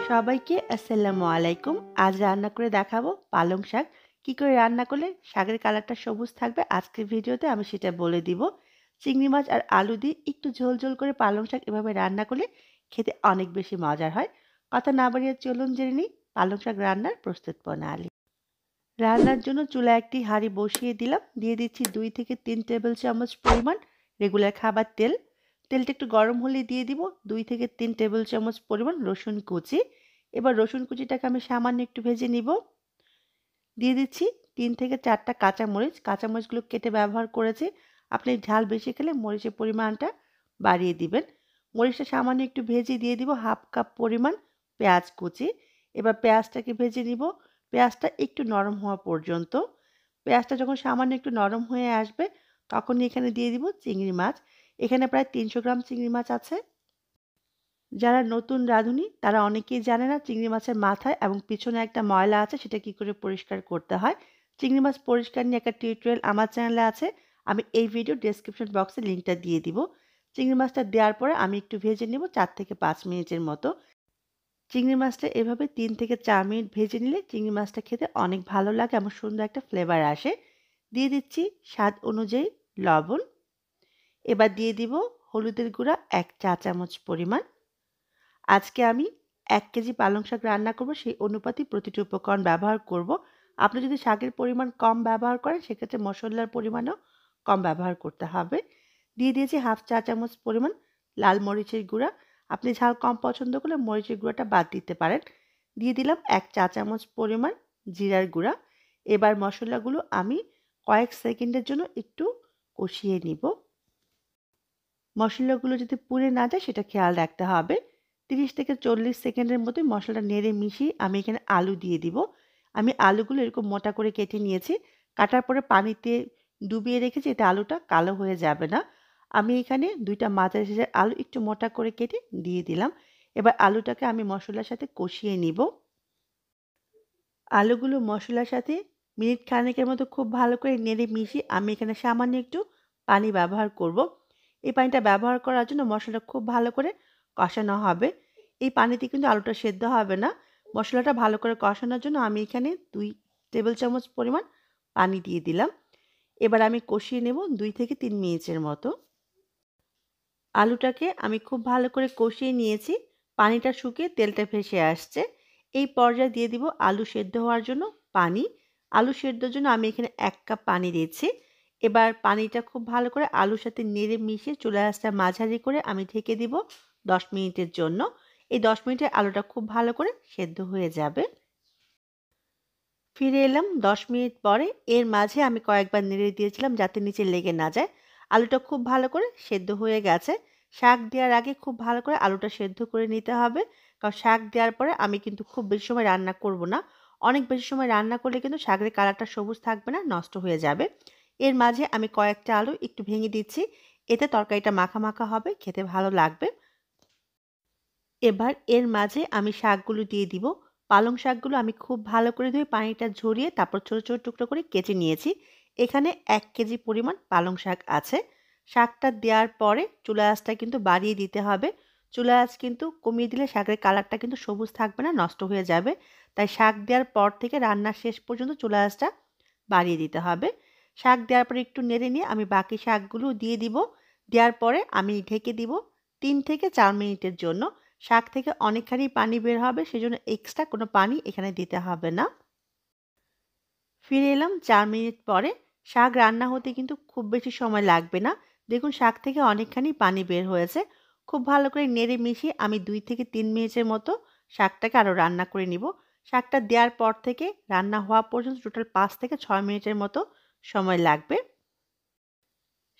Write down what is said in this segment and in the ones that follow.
সবাইকে আসসালামু আলাইকুম। আজ রান্না করে দেখাবো পালং শাক। কি করে রান্না করলে শাকের কালারটা সবুজ থাকবে আজকের ভিডিওতে আমি সেটা বলে দিব। চিংড়ি মাছ আর আলু দিয়ে একটু ঝোল ঝোল করে পালং শাক এভাবে রান্না করলে খেতে অনেক বেশি মজার হয়। কথা না বাড়িয়ে চলুন জেনে নিই পালং শাক রান্নার প্রস্তুত প্রণালী। রান্নার জন্য চুলায় একটি হাঁড়ি বসিয়ে দিলাম। দিয়ে দিচ্ছি 2 থেকে 3 টেবিল চামচ পরিমাণ রেগুলার খাবার তেল। তেলটা একটু গরম হলে দিয়ে দিব 2 থেকে 3 টেবিল চামচ পরিমাণ রসুন কুচি। এবার রসুন কুচিটাকে আমি সামান্য একটু ভেজে নিব। দিয়ে দিচ্ছি 3 থেকে 4টা কাঁচামরিচ। কাঁচামরিচগুলো কেটে ব্যবহার করেছি। আপনি ঝাল বেশি খেলে মরিচের পরিমাণটা বাড়িয়ে দিবেন। মরিচটা সামান্য একটু ভেজে দিয়ে দিব হাফ কাপ পরিমাণ পেঁয়াজ কুচি। এবার পেঁয়াজটাকে ভেজে নিব। পেঁয়াজটা একটু নরম হওয়া পর্যন্ত। পেঁয়াজটা যখন সামান্য একটু নরম হয়ে আসবে তখনই এখানে দিয়ে দিব চিংড়ি মাছ। এখানে প্রায় 300 গ্রাম চিংড়ি মাছ আছে। যারা নতুন রাঁধুনি তারা অনেকেই জানে না চিংড়ি মাছের মাথায় এবং পিছনে একটা ময়লা আছে সেটা কি করে পরিষ্কার করতে হয়। চিংড়ি মাছ পরিষ্কার নিয়ে একটা টিউটোরিয়াল আমার চ্যানেলে আছে। আমি এই ভিডিও ডেসক্রিপশন বক্সে লিঙ্কটা দিয়ে দিব। চিংড়ি মাছটা দেওয়ার পরে আমি একটু ভেজে নেব 4 থেকে 5 মিনিটের মতো। চিংড়ি মাছটা এভাবে 3 থেকে 4 মিনিট ভেজে নিলে চিংড়ি মাছটা খেতে অনেক ভালো লাগে এবং সুন্দর একটা ফ্লেভার আসে। দিয়ে দিচ্ছি স্বাদ অনুযায়ী লবণ। এবার দিয়ে দিব হলুদের গুঁড়া 1 চা চামচ পরিমাণ। আজকে আমি 1 কেজি পালং শাক রান্না করব, সেই অনুপাতে প্রতিটি উপকরণ ব্যবহার করব। আপনি যদি শাকের পরিমাণ কম ব্যবহার করেন সেক্ষেত্রে মশলার পরিমাণও কম ব্যবহার করতে হবে। দিয়ে দিয়েছি হাফ চা চামচ পরিমাণ লাল মরিচের গুঁড়া। আপনি ঝাল কম পছন্দ করলে মরিচের গুঁড়াটা বাদ দিতে পারেন। দিয়ে দিলাম 1 চা চামচ পরিমাণ জিরার গুঁড়া। এবার মশলাগুলো আমি কয়েক সেকেন্ডের জন্য একটু কষিয়ে নিব। মশলাগুলো যাতে পুড়ে না যায় সেটা খেয়াল রাখতে হবে। 30 থেকে 40 সেকেন্ডের মধ্যে মশলাটা নেড়ে মিশিয়ে আমি এখানে আলু দিয়ে দিব। আমি আলুগুলো এরকম মোটা করে কেটে নিয়েছি। কাটার পরে পানিতে ডুবিয়ে রেখেছি এতে আলুটা কালো হয়ে যাবে না। আমি এখানে 2টা মাঝারি সাইজের আলু একটু মোটা করে কেটে দিয়ে দিলাম। এবার আলুটাকে আমি মশলার সাথে কষিয়ে নিব। আলুগুলো মশলার সাথে মিনিট খানেকের মতো খুব ভালো করে নেড়ে মিশিয়ে আমি এখানে সামান্য একটু পানি ব্যবহার করব। এই পানিটা ব্যবহার করার জন্য মশলাটা খুব ভালো করে কষানো হবে। এই পানিতে কিন্তু আলুটা সেদ্ধ হবে না। মশলাটা ভালো করে কষানোর জন্য আমি এখানে 2 টেবিল চামচ পরিমাণ পানি দিয়ে দিলাম। এবার আমি কষিয়ে নেব 2 থেকে 3 মিনিটের মতো। আলুটাকে আমি খুব ভালো করে কষিয়ে নিয়েছি। পানিটা শুকিয়ে তেলটা ভেসে আসছে। এই পর্যায়ে দিয়ে দিব আলু সেদ্ধ হওয়ার জন্য পানি। আলু সেদ্ধর জন্য আমি এখানে 1 কাপ পানি দিয়েছি। এবার পানিটা খুব ভালো করে আলুর সাথে নেড়ে মিশিয়ে চুলার আঁচটা মাঝারি করে আমি ঢেকে দিব 10 মিনিটের জন্য। এই 10 মিনিটে আলুটা খুব ভালো করে সেদ্ধ হয়ে যাবে। ফিরে এলাম 10 মিনিট পরে। এর মাঝে আমি কয়েকবার নেড়ে দিয়েছিলাম যাতে নিচে লেগে না যায়। আলুটা খুব ভালো করে সেদ্ধ হয়ে গেছে। শাক দেওয়ার আগে খুব ভালো করে আলুটা সেদ্ধ করে নিতে হবে। কারণ শাক দেওয়ার পরে আমি কিন্তু খুব বেশি সময় রান্না করব না। অনেক বেশি সময় রান্না করলে কিন্তু শাকের কালারটা সবুজ থাকবে না, নষ্ট হয়ে যাবে। এর মাঝে আমি কয়েকটা আলু একটু ভেঙে দিচ্ছি। এতে তরকারিটা মাখা মাখা হবে, খেতে ভালো লাগবে। এবার এর মাঝে আমি শাকগুলো দিয়ে দিব। পালং শাকগুলো আমি খুব ভালো করে ধুয়ে পানিটা ঝরিয়ে তারপর ছোট, ছোট টুকরো করে কেটে নিয়েছি। এখানে 1 কেজি পরিমাণ পালং শাক আছে। শাকটা দেওয়ার পরে চুলার আঁচটা কিন্তু বাড়িয়ে দিতে হবে। চুলার আঁচ কিন্তু কমিয়ে দিলে শাকের কালারটা কিন্তু সবুজ থাকবে না, নষ্ট হয়ে যাবে। তাই শাক দেওয়ার পর থেকে রান্নার শেষ পর্যন্ত চুলার আঁচটা বাড়িয়ে দিতে হবে। শাক দেওয়ার পরে একটু নেড়ে নিয়ে আমি বাকি শাকগুলো দিয়ে দিব। দেওয়ার পরে আমি ঢেকে দিব 3 থেকে 4 মিনিটের জন্য। শাক থেকে অনেকখানি পানি বের হবে, সেজন্য এক্সট্রা কোনো পানি এখানে দিতে হবে না। ফিরে এলাম 4 মিনিট পরে। শাক রান্না হতে কিন্তু খুব বেশি সময় লাগবে না। দেখুন শাক থেকে অনেকখানি পানি বের হয়েছে। খুব ভালো করে নেড়ে মিশিয়ে আমি 2 থেকে 3 মিনিটের মতো শাকটাকে আরও রান্না করে নিব। শাকটা দেওয়ার পর থেকে রান্না হওয়া পর্যন্ত টোটাল 5 থেকে 6 মিনিটের মতো সময় লাগবে।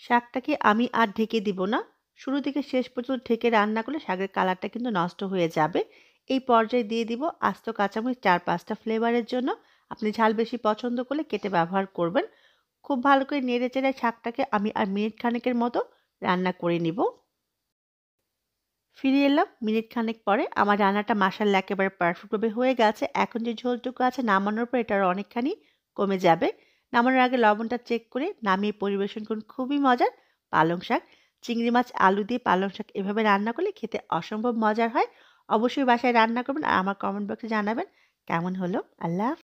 শাকটাকে আমি আর ঢেকে দিব না। শুরু থেকে শেষ পর্যন্ত ঢেকে রান্না করলে শাকের কালারটা কিন্তু নষ্ট হয়ে যাবে। এই পর্যায়ে দিয়ে দিব আস্ত কাঁচামরিচ 4-5টা ফ্লেভারের জন্য। আপনি ঝাল বেশি পছন্দ করলে কেটে ব্যবহার করবেন। খুব ভালো করে নেড়েচেড়ে শাকটাকে আমি আর মিনিট খানেকের মতো রান্না করে নিব। ফিরে এলাম মিনিট খানেক পরে। আমার রান্নাটা মাশাআল্লাহ একেবারে পারফেক্টভাবে হয়ে গেছে। এখন যে ঝোলটুকু আছে নামানোর পর এটা আরও অনেকখানি কমে যাবে। নামানোর আগে লবণটা চেক করে নামিয়ে পরিবেশন করুন। খুবই মজার পালং শাক। চিংড়ি মাছ, আলু দিয়ে পালং শাক এভাবে রান্না করলে খেতে অসম্ভব মজার হয়। অবশ্যই বাসায় রান্না করবেন আর আমার কমেন্ট বক্সে জানাবেন কেমন হলো। আল্লাহ